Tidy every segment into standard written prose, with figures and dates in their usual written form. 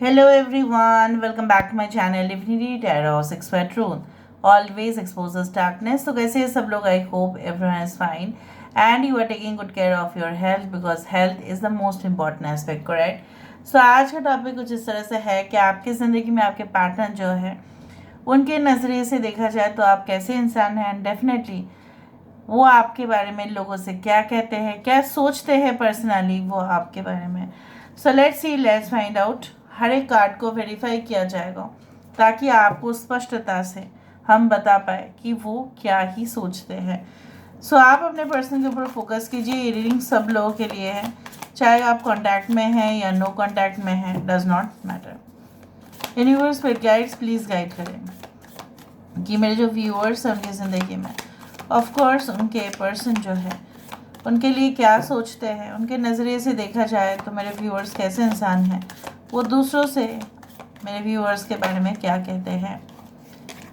Hello everyone, welcome back to my channel Divinity Tarot 6 Truth. Always exposes darkness. तो कैसे हैं सब लोग? I hope everyone is fine and you are taking good care of your health because health is the most important aspect, correct? So आज का topic कुछ इस तरह से है कि आपकी ज़िंदगी में आपके पार्टनर जो है उनके नज़रिए से देखा जाए तो आप कैसे इंसान हैं एंड डेफिनेटली वो आपके बारे में लोगों से क्या कहते हैं, क्या सोचते हैं पर्सनली वो आपके बारे में। So let's see, let's find out. हर एक कार्ड को वेरीफाई किया जाएगा ताकि आपको स्पष्टता से हम बता पाए कि वो क्या ही सोचते हैं। सो आप अपने पर्सन के ऊपर फोकस कीजिए। ये रीडिंग सब लोगों के लिए है, चाहे आप कांटेक्ट में हैं या नो कांटेक्ट में हैं, डज नॉट मैटर। यूनिवर्स पे गाइड्स प्लीज़ गाइड करें कि मेरे जो व्यूअर्स हैं उनकी ज़िंदगी में ऑफ कोर्स उनके पर्सन जो है उनके लिए क्या सोचते हैं, उनके नज़रिए से देखा जाए तो मेरे व्यूअर्स कैसे इंसान हैं, वो दूसरों से मेरे व्यूअर्स के बारे में क्या कहते हैं।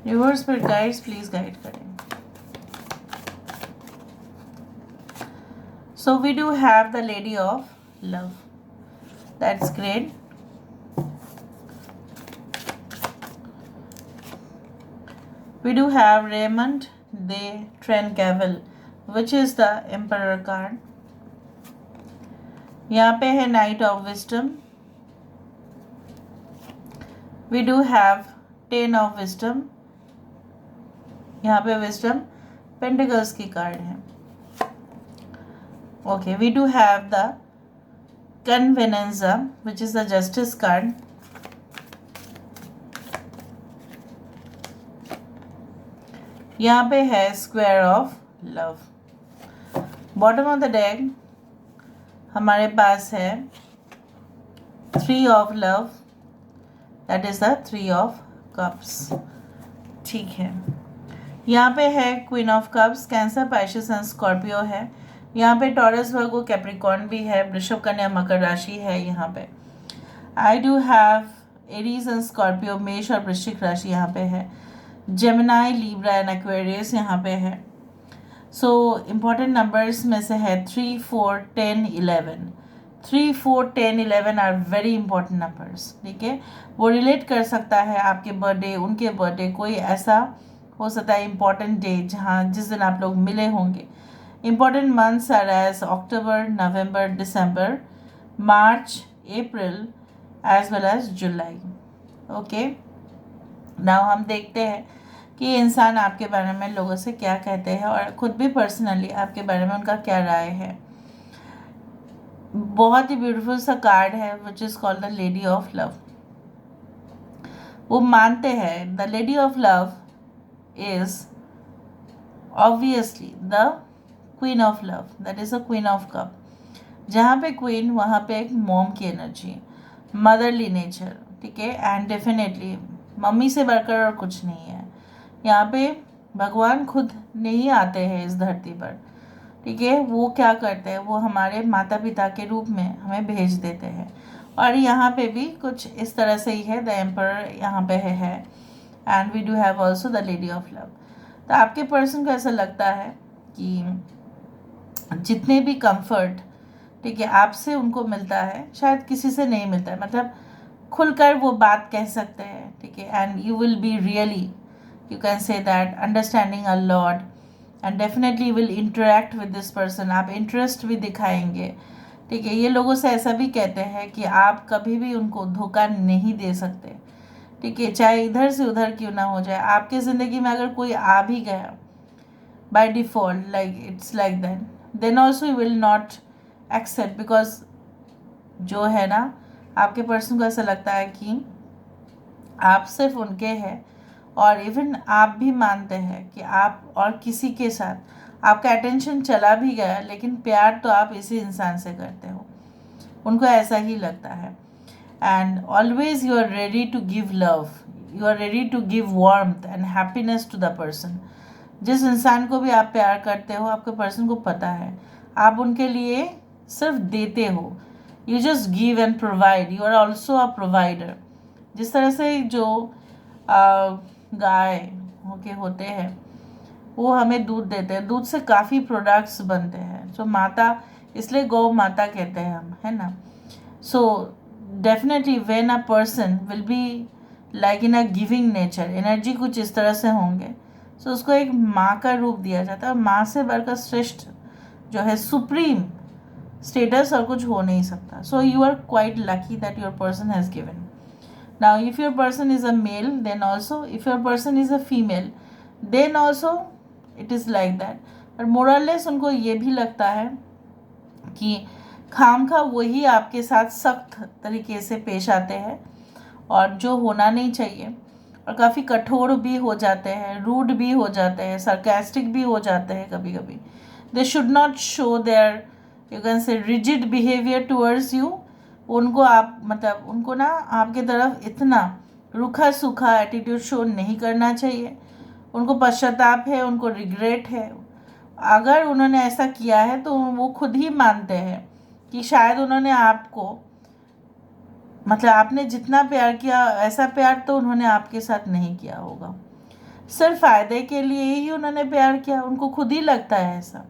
व्यूअर्स पर गाइड्स प्लीज़ गाइड करें। So we do have the lady of love, that's great. We do have Raymond de Trencavel, which is the Emperor card. यहाँ पे है Knight of Wisdom. We do have Ten of Wisdom. यहाँ पे Wisdom Pentacles की card है. Okay, we do have the Convenanza, which is the Justice card. यहाँ पे है square of love. Bottom of the deck हमारे पास है three of love, that is the three of cups. ठीक है, यहाँ पे है queen of cups, cancer, Pisces and Scorpio है। यहाँ पे टॉरस, वर्गो, कैप्रिकॉर्न भी है, वृषभ, कन्या, मकर राशि है। यहाँ पे I do have Aries and Scorpio, मेष और वृश्चिक राशि यहाँ पे है। जेमिनाई, लिब्रा एंड एक्वेरियस यहाँ पे है। सो इम्पॉर्टेंट नंबर्स में से है 3, 4, 10, 11। 3, 4, 10, 11 आर वेरी इंपॉर्टेंट नंबर्स। ठीक है, वो रिलेट कर सकता है आपके बर्थडे, उनके बर्थडे, कोई ऐसा हो सकता है इम्पॉर्टेंट डे जहाँ जिस दिन आप लोग मिले होंगे। Important months are as October, November, December, March, April as well as July. Okay, now हम देखते हैं कि इंसान आपके बारे में लोगों से क्या कहते हैं और खुद भी पर्सनली आपके बारे में उनका क्या राय है। बहुत ही ब्यूटीफुल सा कार्ड है which is called the lady of love. वो मानते हैं the lady of love is obviously the queen of love, that is a queen of cup. जहाँ पे क्वीन वहाँ पे एक मॉम की एनर्जी, मदरली नेचर। ठीक है, एंड डेफिनेटली मम्मी से बढ़कर और कुछ नहीं है। यहाँ पे भगवान खुद नहीं आते हैं इस धरती पर। ठीक है, वो क्या करते हैं, वो हमारे माता पिता के रूप में हमें भेज देते हैं। और यहाँ पे भी कुछ इस तरह से ही है, द एम्परर यहाँ पे है and we do have also the lady of love. तो आपके पर्सन को ऐसा लगता है कि जितने भी कंफर्ट, ठीक है, आपसे उनको मिलता है शायद किसी से नहीं मिलता है। मतलब खुलकर वो बात कह सकते हैं। ठीक है, and you will be really, you can say that, understanding a lot and definitely will interact with this person. आप इंटरेस्ट भी दिखाएंगे। ठीक है, ये लोगों से ऐसा भी कहते हैं कि आप कभी भी उनको धोखा नहीं दे सकते। ठीक है, चाहे इधर से उधर क्यों ना हो जाए, आपके ज़िंदगी में अगर कोई आ भी गया by default, like it's like that, then also you will not accept, because जो है ना, आपके पर्सन को ऐसा लगता है कि आप सिर्फ उनके हैं और इवन आप भी मानते हैं कि आप और किसी के साथ आपका अटेंशन चला भी गया लेकिन प्यार तो आप इसी इंसान से करते हो। उनको ऐसा ही लगता है and always you are ready to give love, you are ready to give warmth and happiness to the person. जिस इंसान को भी आप प्यार करते हो, आपके पर्सन को पता है आप उनके लिए सिर्फ देते हो। You just give and provide, you are also a provider. जिस तरह से जो गाय के होते हैं वो हमें दूध देते हैं, दूध से काफ़ी प्रोडक्ट्स बनते हैं। जो माता, इसलिए गौ माता कहते हैं हम, है ना। So definitely when a person will be like in a giving nature, energy कुछ इस तरह से होंगे, सो उसको एक माँ का रूप दिया जाता है, और माँ से बढ़कर श्रेष्ठ जो है सुप्रीम स्टेटस और कुछ हो नहीं सकता. So you are quite lucky that your person has given. Now, if your person is a male, then also, if your person is a female, then also it is like that. पर मोरलेस उनको ये भी लगता है कि खामखा वही आपके साथ सख्त तरीके से पेश आते हैं और जो होना नहीं चाहिए, और काफ़ी कठोर भी हो जाते हैं, रूड भी हो जाते हैं, sarcastic भी हो जाते हैं कभी कभी. They should not show their, you can say, rigid behavior towards you. उनको आप मतलब उनको ना आपके तरफ इतना रूखा सूखा एटीट्यूड शो नहीं करना चाहिए. उनको पश्चाताप है, उनको रिग्रेट है. अगर उन्होंने ऐसा किया है तो वो खुद ही मानते हैं कि शायद उन्होंने आपको मतलब आपने जितना प्यार किया ऐसा प्यार तो उन्होंने आपके साथ नहीं किया होगा. सिर्फ फ़ायदे के लिए ही उन्होंने प्यार किया, उनको खुद ही लगता है ऐसा.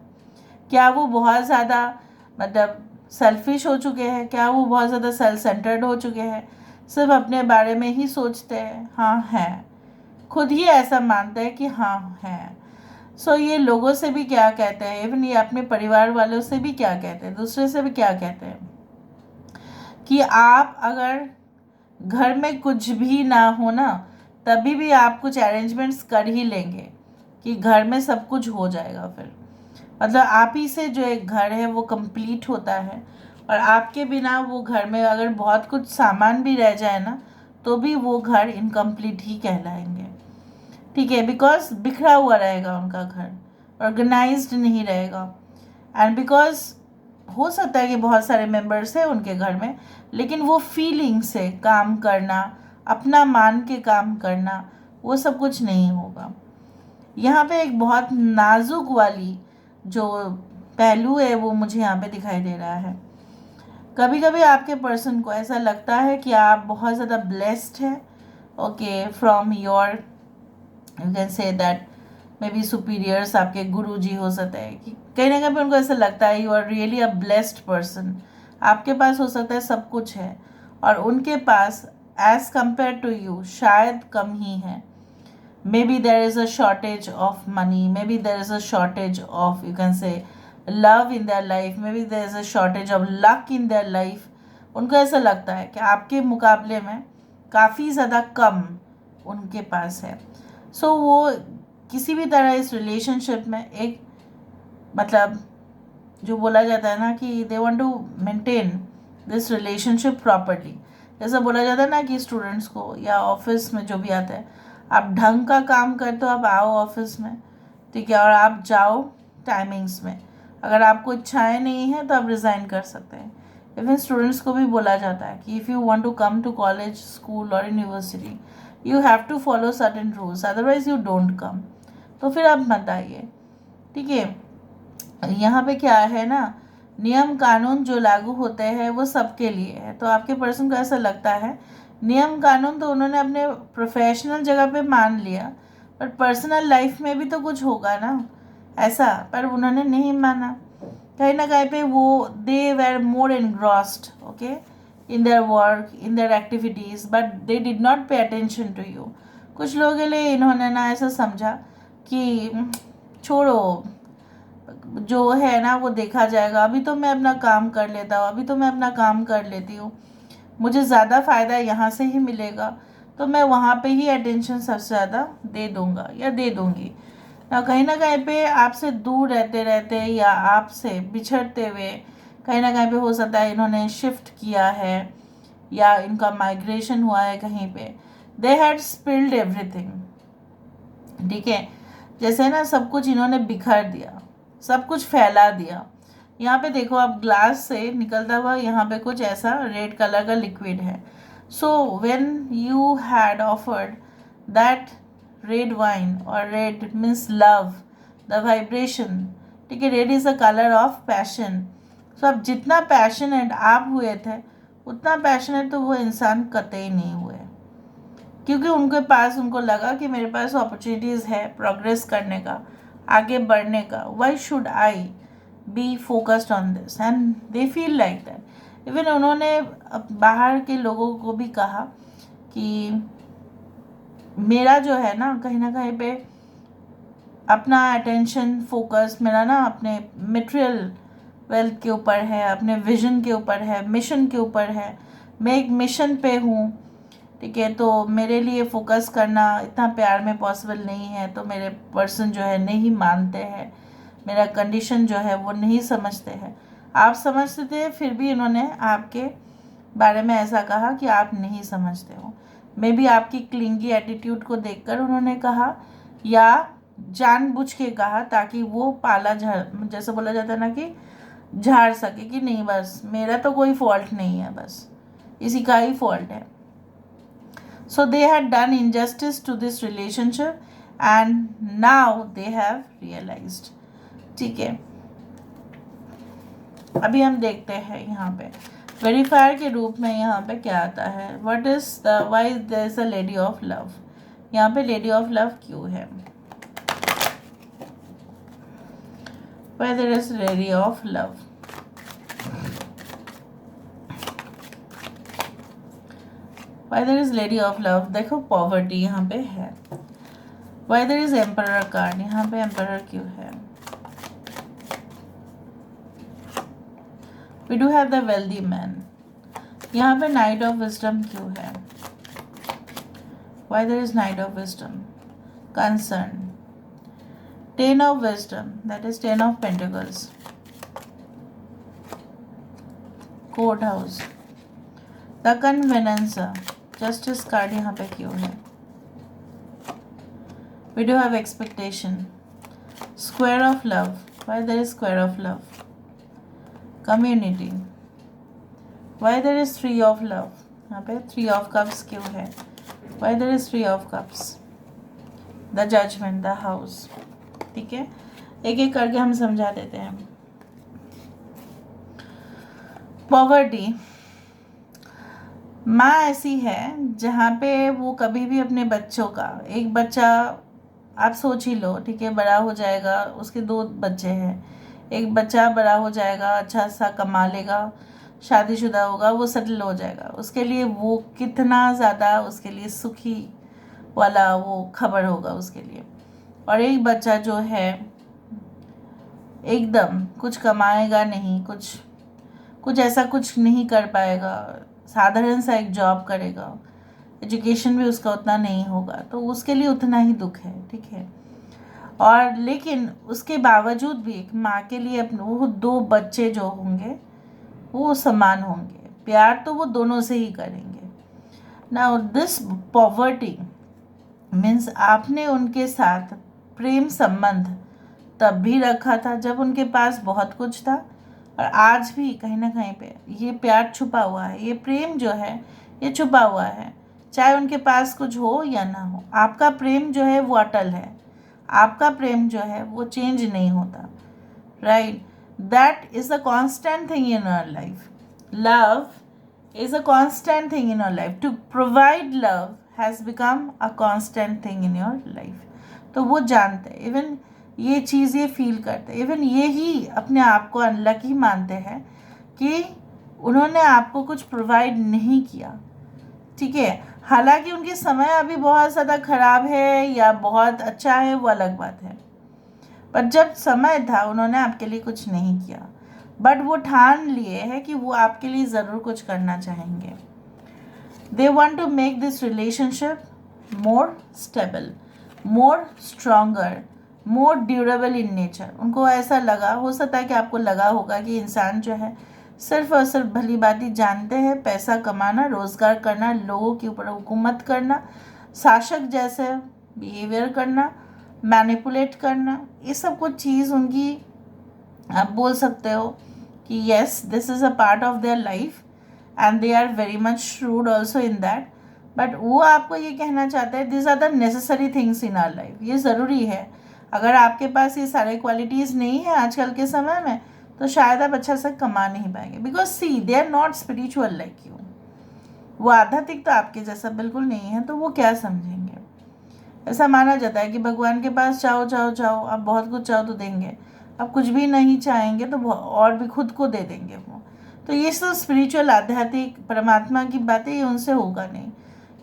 क्या वो बहुत ज़्यादा मतलब सेल्फिश हो चुके हैं? क्या वो बहुत ज़्यादा सेल्फ सेंटर्ड हो चुके हैं, सिर्फ अपने बारे में ही सोचते हैं? हाँ हैं, खुद ही ऐसा मानते हैं कि हाँ हैं. सो ये लोगों से भी क्या कहते हैं, इवन ये अपने परिवार वालों से भी क्या कहते हैं, दूसरे से भी क्या कहते हैं कि आप अगर घर में कुछ भी ना हो ना, तभी भी आप कुछ अरेंजमेंट्स कर ही लेंगे कि घर में सब कुछ हो जाएगा. फिर मतलब आप ही से जो एक घर है वो कंप्लीट होता है, और आपके बिना वो घर में अगर बहुत कुछ सामान भी रह जाए ना, तो भी वो घर इनकम्प्लीट ही कहलाएंगे. ठीक है, बिकॉज बिखरा हुआ रहेगा उनका घर, ऑर्गेनाइज्ड नहीं रहेगा. एंड बिकॉज हो सकता है कि बहुत सारे मेंबर्स हैं उनके घर में, लेकिन वो फीलिंग से काम करना, अपना मान के काम करना, वो सब कुछ नहीं होगा. यहाँ पे एक बहुत नाजुक वाली जो पहलू है वो मुझे यहाँ पे दिखाई दे रहा है. कभी कभी आपके पर्सन को ऐसा लगता है कि आप बहुत ज़्यादा ब्लेस्ड हैं, okay, from your, you can say that may be superiors, आपके गुरु जी हो सकते हैं कि कहीं ना कहीं उनको ऐसा लगता है you are really a blessed person. आपके पास हो सकता है सब कुछ है, और उनके पास एज कंपेयर टू यू शायद कम ही है. Maybe there is a shortage of money, maybe there is a shortage of, you can say, love in their life, maybe there is a shortage of luck in their life. उनको ऐसा लगता है कि आपके मुकाबले में काफ़ी ज़्यादा कम उनके पास है. सो वो किसी भी तरह इस रिलेशनशिप में एक मतलब जो बोला जाता है ना कि they want to maintain this relationship properly. जैसा बोला जाता है ना कि स्टूडेंट्स को या ऑफिस में जो भी आता है, आप ढंग का काम करते हो, आप आओ ऑफिस में, ठीक है, और आप जाओ टाइमिंग्स में. अगर आपको इच्छाएं नहीं हैं तो आप रिज़ाइन कर सकते हैं. इवन स्टूडेंट्स को भी बोला जाता है कि if you want to come to college, school और university, you have to follow certain rules, otherwise you don't come. तो फिर आप मत आइए. ठीक है, यहाँ पे क्या है ना, नियम कानून जो लागू होते हैं वो सबके लिए है. तो आपके पर्सन को ऐसा लगता है नियम कानून तो उन्होंने अपने प्रोफेशनल जगह पे मान लिया, पर पर्सनल लाइफ में भी तो कुछ होगा ना ऐसा, पर उन्होंने नहीं माना. कहीं ना कहीं पे वो they were more engrossed, okay, in their work, in their activities, but they did not pay attention to you. कुछ लोगों के लिए इन्होंने ना ऐसा समझा कि छोड़ो, जो है ना वो देखा जाएगा, अभी तो मैं अपना काम कर लेता हूँ, अभी तो मैं अपना काम कर लेती हूँ, मुझे ज़्यादा फ़ायदा यहाँ से ही मिलेगा, तो मैं वहाँ पे ही अटेंशन सबसे ज़्यादा दे दूँगा या दे दूँगी ना. कहीं ना कहीं पे आपसे दूर रहते रहते या आपसे बिछड़ते हुए कहीं ना कहीं पे हो सकता है इन्होंने शिफ्ट किया है या इनका माइग्रेशन हुआ है कहीं पे. They had spilled everything. ठीक है, जैसे ना सब कुछ इन्होंने बिखर दिया, सब कुछ फैला दिया. यहाँ पे देखो आप, ग्लास से निकलता हुआ यहाँ पे कुछ ऐसा रेड कलर का लिक्विड है. So when you had offered that red wine, और red means love, the vibration, ठीक है, red is a colour of passion. So अब जितना पैशनेट आप हुए थे उतना पैशनेट तो वो इंसान कतई नहीं हुए, क्योंकि उनके पास, उनको लगा कि मेरे पास अपॉर्चुनिटीज़ है प्रोग्रेस करने का, आगे बढ़ने का. Why should I be focused on this, and they feel like that. Even उन्होंने बाहर के लोगों को भी कहा कि मेरा जो है ना कहीं पे अपना अटेंशन फोकस मेरा ना अपने मटेरियल वेल्थ के ऊपर है, अपने विजन के ऊपर है, मिशन के ऊपर है। मैं एक मिशन पे हूँ, ठीक है। तो मेरे लिए फोकस करना इतना प्यार में पॉसिबल नहीं है, तो मेरे पर्सन जो है नहीं मानते हैं, मेरा कंडीशन जो है वो नहीं समझते हैं। आप समझते थे, फिर भी इन्होंने आपके बारे में ऐसा कहा कि आप नहीं समझते हो। मे बी आपकी क्लिंगी एटीट्यूड को देखकर उन्होंने कहा, या जानबूझ के कहा, ताकि वो पाला झाड़, जैसे बोला जाता है ना कि झाड़ सके कि नहीं बस मेरा तो कोई फॉल्ट नहीं है, बस इसी का ही फॉल्ट है। So they had done injustice to this relationship and now they have realised. ठीक है, अभी हम देखते हैं यहाँ पे वेरीफायर के रूप में यहाँ पे क्या आता है। What is the why there is a lady of love. यहाँ पे लेडी ऑफ लव क्यों है? Why there is lady of love? Why there is lady of love? देखो पॉवर्टी यहाँ पे है। Why there is emperor card? यहाँ पे एम्परर क्यों है? We do have the wealthy man. यहाँ पे नाइट ऑफ विजडम क्यों है? Why there is knight of wisdom? Concern. Ten of wisdom, that is ten of pentacles. Court house. The कन्वेनेंसर, justice card यहाँ पे क्यों है? We do have expectation. Square of love, why there is square of love? Community. Why there is three of love? यहाँ पे three of cups क्यों है? Why there is three of cups? The judgement, the house. ठीक है, एक एक करके हम समझा देते हैं। पॉवर्टी, माँ ऐसी है जहाँ पे वो कभी भी अपने बच्चों का, एक बच्चा आप सोच ही लो, ठीक है, बड़ा हो जाएगा, उसके दो बच्चे हैं, एक बच्चा बड़ा हो जाएगा, अच्छा सा कमा लेगा, शादीशुदा होगा, वो सेटल हो जाएगा, उसके लिए वो कितना ज़्यादा उसके लिए सुखी वाला वो खबर होगा उसके लिए। और एक बच्चा जो है एकदम कुछ कमाएगा नहीं, कुछ ऐसा कुछ नहीं कर पाएगा, साधारण सा एक जॉब करेगा, एजुकेशन भी उसका उतना नहीं होगा, तो उसके लिए उतना ही दुख है। ठीक है, और लेकिन उसके बावजूद भी एक माँ के लिए अपने वो दो बच्चे जो होंगे वो समान होंगे, प्यार तो वो दोनों से ही करेंगे। नाउ दिस पॉवर्टी मीन्स आपने उनके साथ प्रेम संबंध तब भी रखा था जब उनके पास बहुत कुछ था, और आज भी कहीं ना कहीं पे ये प्यार छुपा हुआ है, ये प्रेम जो है ये छुपा हुआ है, चाहे उनके पास कुछ हो या ना हो। आपका प्रेम जो है वो अटल है, आपका प्रेम जो है वो चेंज नहीं होता, right? That is a constant thing in our life. Love is a constant thing in your life. To provide love has become a constant thing in your life. तो वो जानते हैं, इवन ये चीज़ ये फील करते हैं, इवन ये ही अपने आप को अनलकी मानते हैं कि उन्होंने आपको कुछ प्रोवाइड नहीं किया। ठीक है, हालांकि उनके समय अभी बहुत ज़्यादा ख़राब है या बहुत अच्छा है वो अलग बात है, पर जब समय था उन्होंने आपके लिए कुछ नहीं किया, बट वो ठान लिए है कि वो आपके लिए ज़रूर कुछ करना चाहेंगे। They want to make this relationship more stable, more stronger, more durable in nature. उनको ऐसा लगा, हो सकता है कि आपको लगा होगा कि इंसान जो है सिर्फ और सिर्फ भली बाती जानते हैं, पैसा कमाना, रोज़गार करना, लोगों के ऊपर हुकूमत करना, शासक जैसे बिहेवियर करना, मैनिपुलेट करना, ये सब कुछ चीज़ उनकी आप बोल सकते हो कि yes this is a part of their life and they are very much shrewd also in that. But वो आपको ये कहना चाहता है this are the necessary things in our life, ये ज़रूरी है। अगर आपके पास ये सारे क्वालिटीज़ नहीं है आजकल के समय में तो शायद आप अच्छा से कमा नहीं पाएंगे, because see they are not spiritual like you. वो आध्यात्मिक तो आपके जैसा बिल्कुल नहीं है, तो वो क्या समझेंगे। ऐसा माना जाता है कि भगवान के पास चाहो चाहो चाहो, आप बहुत कुछ चाहो तो देंगे, आप कुछ भी नहीं चाहेंगे तो और भी खुद को दे देंगे वो। तो ये सब स्पिरिचुअल आध्यात्मिक परमात्मा की बातें ये उनसे होगा नहीं।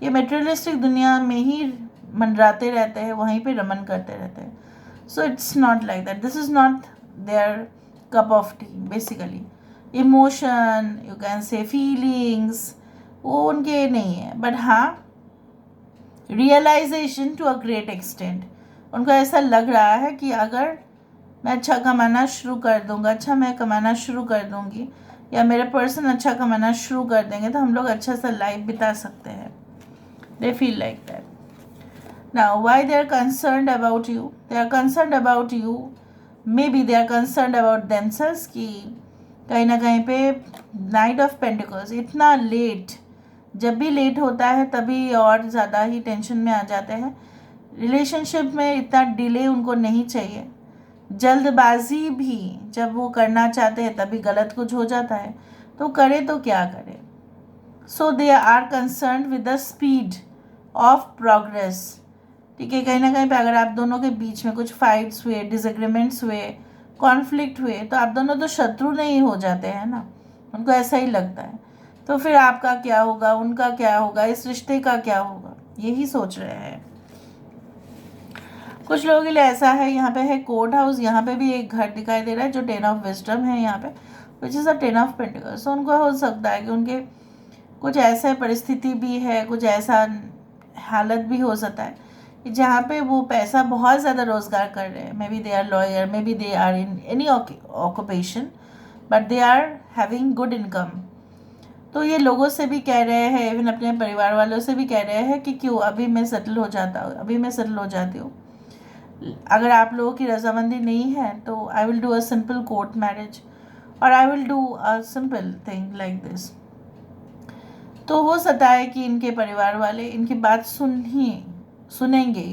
ये मेटेरियलिस्टिक दुनिया में ही मंडराते रहते हैं, वहीं पे रमन करते रहते हैं। So it's not like that, this is not their cup of tea basically. Emotion, you can say feelings, वो उनके नहीं है। बट हाँ, realization to a great extent, उनको ऐसा लग रहा है कि अगर मैं अच्छा कमाना शुरू कर दूंगा, अच्छा मैं कमाना शुरू कर दूंगी, या मेरे पर्सन अच्छा कमाना शुरू कर देंगे, तो हम लोग अच्छा सा लाइफ बिता सकते हैं। They feel like that. Now why they are concerned about you? They are concerned about you, maybe they are concerned about themselves, कि कहीं ना कहीं पे नाइट ऑफ पेंटिकल्स इतना लेट, जब भी लेट होता है तभी और ज़्यादा ही टेंशन में आ जाते हैं। रिलेशनशिप में इतना डिले उनको नहीं चाहिए। जल्दबाजी भी जब वो करना चाहते हैं तभी गलत कुछ हो जाता है, तो करे तो क्या करे। So they are concern with the speed of progress. ठीक है, कहीं ना कहीं पे अगर आप दोनों के बीच में कुछ फाइट्स हुए, डिसएग्रीमेंट्स हुए, कॉन्फ्लिक्ट हुए, तो आप दोनों तो शत्रु नहीं हो जाते हैं ना, उनको ऐसा ही लगता है। तो फिर आपका क्या होगा, उनका क्या होगा, इस रिश्ते का क्या होगा, यही सोच रहे हैं। कुछ लोगों के लिए ऐसा है, यहाँ पे है कोर्ट हाउस, यहाँ पे भी एक घर दिखाई दे रहा है जो 10 ऑफ विजडम है यहाँ पे, which is a 10 of pentacles. तो उनको हो सकता है कि उनके कुछ ऐसा परिस्थिति भी है, कुछ ऐसा हालत भी हो सकता है कि जहाँ पे वो पैसा बहुत ज़्यादा रोजगार कर रहे हैं। Maybe they are lawyer, maybe they are in any occupation, but they are having good income. तो ये लोगों से भी कह रहे हैं, इवन अपने परिवार वालों से भी कह रहे हैं कि क्यों अभी मैं सेटल हो जाता हूँ, अभी मैं सेटल हो जाती हूँ। अगर आप लोगों की रजामंदी नहीं है तो I will do a simple court marriage, और I will do a simple thing like this. तो हो सकता है कि इनके परिवार वाले इनकी बात सुनेंगे,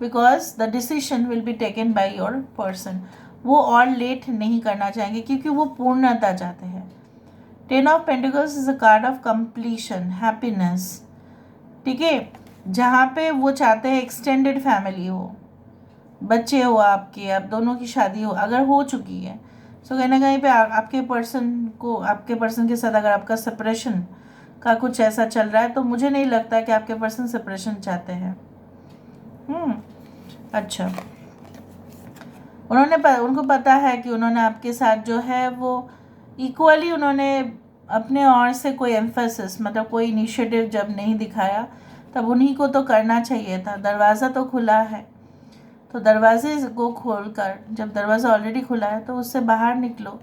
because the decision will be taken by your person. वो और लेट नहीं करना चाहेंगे क्योंकि वो पूर्णता चाहते हैं। 10 of pentacles is a card of completion, happiness. ठीक है, जहाँ पे वो चाहते हैं एक्सटेंडेड फैमिली हो, बच्चे हो आपके, आप दोनों की शादी हो, अगर हो चुकी है, सो कहीं ना कहीं पे आपके पर्सन के साथ अगर आपका सेपरेशन का कुछ ऐसा चल रहा है, तो मुझे नहीं लगता कि आपके पर्सन सेपरेशन चाहते हैं। अच्छा, उनको पता है कि उन्होंने आपके साथ जो है वो इक्वली उन्होंने अपने ओर से कोई एम्फेसिस, मतलब कोई इनिशिएटिव जब नहीं दिखाया, तब उन्हीं को तो करना चाहिए था। दरवाज़ा तो खुला है, तो दरवाजे को खोलकर, जब दरवाज़ा ऑलरेडी खुला है तो उससे बाहर निकलो,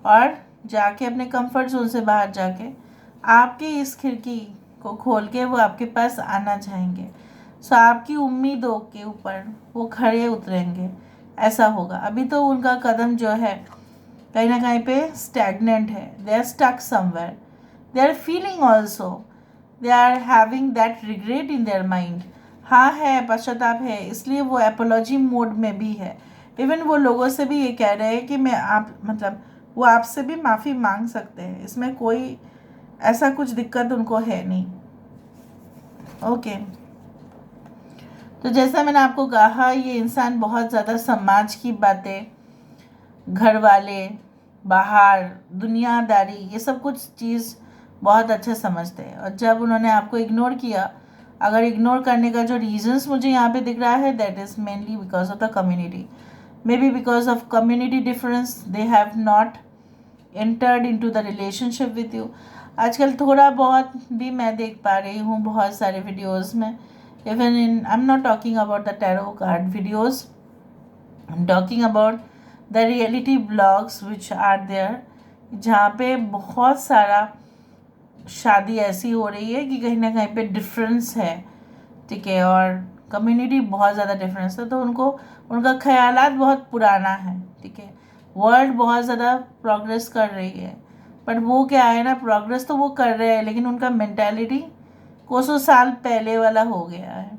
और जाके अपने कंफर्ट जोन से बाहर जाके आपकी इस खिड़की को खोल के वो आपके पास आना चाहेंगे। सो आपकी उम्मीदों के ऊपर वो खड़े उतरेंगे, ऐसा होगा। अभी तो उनका कदम जो है कहीं ना कहीं पे स्टैगनेंट है, they are stuck somewhere, they are feeling also, they are having that regret in their mind. हाँ है, पश्चाताप है, इसलिए वो एपोलॉजी मोड में भी है। इवन वो लोगों से भी ये कह रहे हैं कि वो आपसे भी माफ़ी मांग सकते हैं, इसमें कोई ऐसा कुछ दिक्कत उनको है नहीं। ओके, तो जैसा मैंने आपको कहा, ये इंसान बहुत ज़्यादा समाज की बातें, घर वाले, बाहर, दुनियादारी, ये सब कुछ चीज़ बहुत अच्छा समझते हैं। और जब उन्होंने आपको इग्नोर किया, अगर इग्नोर करने का जो रीजंस मुझे यहाँ पे दिख रहा है, that is mainly because of the community. May be because of community difference they have not entered into the relationship with you. आजकल थोड़ा बहुत भी मैं देख पा रही हूँ बहुत सारे वीडियोज़ में, even in, I am not talking about the tarot card videos, I am talking about the reality blogs which are there, जहाँ पे बहुत सारा शादी ऐसी हो रही है कि कहीं ना कहीं पे डिफरेंस है। ठीक है, और कम्युनिटी बहुत ज़्यादा डिफरेंस है, तो उनका ख्यालात बहुत पुराना है। ठीक है, वर्ल्ड बहुत ज़्यादा प्रोग्रेस कर रही है, बट वो क्या है ना, प्रोग्रेस तो वो कर रहे हैं, लेकिन उनका मेंटालिटी कोसों साल पहले वाला हो गया है।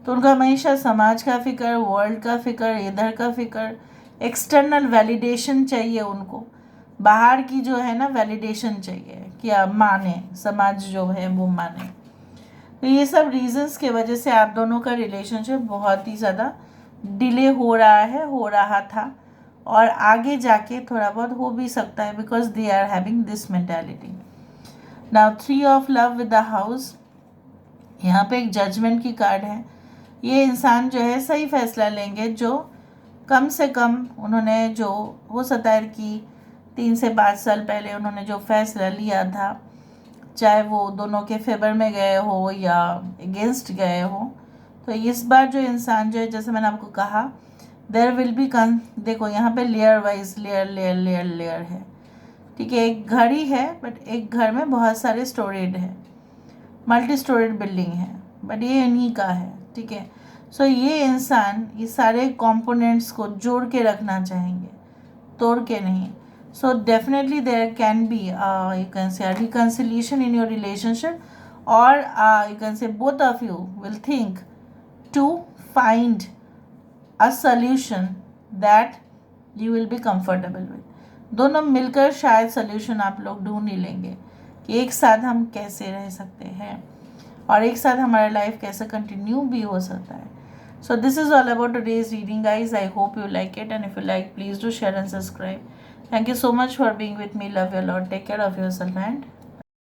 तो उनका हमेशा समाज का फिक्र, वर्ल्ड का फिक्र, इधर का फिक्र, एक्सटर्नल वैलिडेशन चाहिए उनको, बाहर की जो है ना वैलिडेशन चाहिए कि आप माने, समाज जो है वो माने। तो ये सब रीजंस के वजह से आप दोनों का रिलेशनशिप बहुत ही ज़्यादा डिले हो रहा था, और आगे जाके थोड़ा बहुत हो भी सकता है, because they are having this mentality. Now 3 of love with the house. यहाँ पे एक जजमेंट की कार्ड है. ये इंसान जो है सही फैसला लेंगे, जो कम से कम उन्होंने जो हो सकता है कि 3 से 5 साल पहले उन्होंने जो फैसला लिया था, चाहे वो दोनों के फेवर में गए हो या अगेंस्ट गए हो, तो इस बार जो इंसान जो है, जैसे मैंने आपको कहा, देयर विल बी देखो यहाँ पे layer wise layer layer layer layer है. ठीक है, एक घर ही है बट एक घर में बहुत सारे स्टोरेड है, मल्टी स्टोरेड बिल्डिंग है, बट ये इन्हीं का है. ठीक है, सो ये इंसान ये सारे कंपोनेंट्स को जोड़ के रखना चाहेंगे, तोड़ के नहीं. So definitely there can be you can say a reconciliation in your relationship, or you can say both of you will think to find a solution that you will be comfortable with. दोनों मिलकर शायद solution आप लोग ढूंढ ही लेंगे कि एक साथ हम कैसे रह सकते हैं और एक साथ हमारा लाइफ कैसे कंटिन्यू भी हो सकता है. So this is all about today's reading, guys. I hope you like it, and if you like, please do share and subscribe. Thank you so much for being with me. Love you a lot. Take care of yourself and